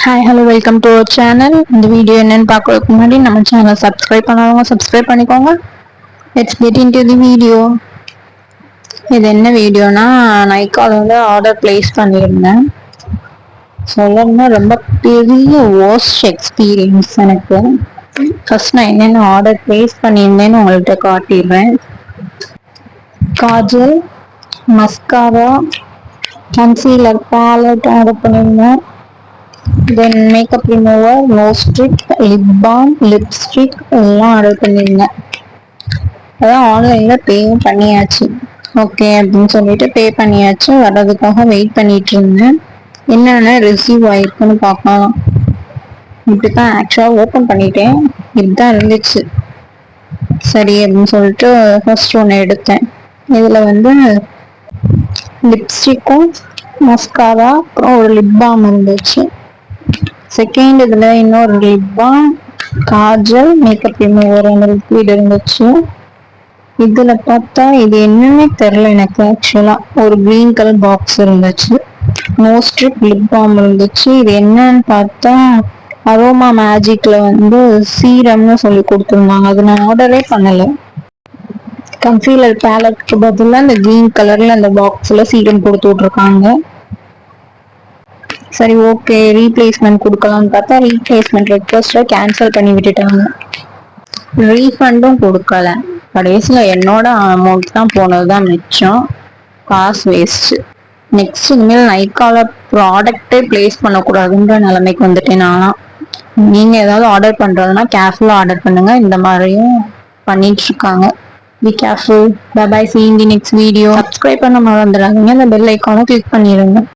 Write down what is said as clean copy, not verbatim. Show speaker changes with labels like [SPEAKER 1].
[SPEAKER 1] Hi hello welcome to our channel. இந்த video என்னன்னு பார்க்கறதுக்கு முன்னாடி நம்ம சேனல் சப்ஸ்கிரைப் பண்ணாதவங்க சப்ஸ்கிரைப் பண்ணிக்கோங்க. Let's get into the video. இது என்ன வீடியோனா, நைக்கால வந்து ஆர்டர் பிளேஸ் பண்ணியிருந்தேன். சொல்லணும்னா ரொம்ப பெரிய worst எக்ஸ்பீரியன்ஸ் எனக்கு. ஃபர்ஸ்ட் நான் என்னென்ன ஆர்டர் பிளேஸ் பண்ணியிருந்தேன்னு உங்கள்கிட்ட காட்டிடுறேன். Kajal, mascara, concealer palette order பண்ணியிருந்தேன். Then makeup remover, nose strip, lip balm, lipstick எல்லாம் ஆர்டர் பண்ணியிருந்தேன். அதான் ஆன்லைனில் பேயும் பண்ணியாச்சு. ஓகே அப்படின்னு சொல்லிட்டு பே பண்ணியாச்சு. வர்றதுக்காக வெயிட் பண்ணிட்டு இருந்தேன். என்னென்ன ரிசீவ் ஆயிருக்குன்னு பார்க்கலாம். இப்படிதான் ஆக்சுவலாக ஓப்பன் பண்ணிட்டேன். இப்படிதான் இருந்துச்சு. சரி அப்படின்னு சொல்லிட்டு ஃபர்ஸ்ட் ஒன்று எடுத்தேன். இதில் வந்து லிப்ஸ்டிக்கும் மஸ்காரா அப்புறம் ஒரு லிப் பாம் இருந்துச்சு. செகண்ட் இதில் இன்னொரு lip balm, Kajal, makeup remover liquid இருந்துச்சு. இதில் பார்த்தா இது என்னன்னே தெரில எனக்கு. ஆக்சுவலாக ஒரு க்ரீன் கலர் பாக்ஸ் இருந்துச்சு. நோஸ் ஸ்ட்ரிப், லிப் பாம் இருந்துச்சு. இது என்னன்னு பார்த்தா அரோமா மேஜிக்ல வந்து சீரம்னு சொல்லி கொடுத்துருந்தாங்க. அது நான் ஆர்டரே பண்ணலை. கன்சீலர் பேலட்க்கு பதிலாக இந்த க்ரீன் கலர்ல அந்த பாக்ஸ்ல சீரம் கொடுத்து விட்ருக்காங்க. சரி ஓகே ரீப்ளேஸ்மெண்ட் கொடுக்கலாம்னு பார்த்தா ரீப்ளேஸ்மெண்ட் ரெக்வஸ்ட்டை கேன்சல் பண்ணி விட்டுட்டாங்க. ரீஃபண்டும் கொடுக்கல. கடைசியில் என்னோட அமௌண்ட் தான் போனது தான் மிச்சம். காசு வேஸ்ட்டு. நெக்ஸ்ட் இனிமேல் நைக்கால ப்ராடக்டே பிளேஸ் பண்ணக்கூடாதுன்ற நிலைமைக்கு வந்துட்டேன் நானா. நீங்கள் ஏதாவது ஆர்டர் பண்ணுறதுனா கேர்ஃபுல்லாக ஆர்டர் பண்ணுங்க. இந்த மாதிரியும் பண்ணிட்டு இருக்காங்க. Be careful. Bye bye. see you in the next video. Subscribe பண்ண மறந்துடாதீங்க. அந்த பெல் ஐக்கானை கிளிக் பண்ணிடுங்க.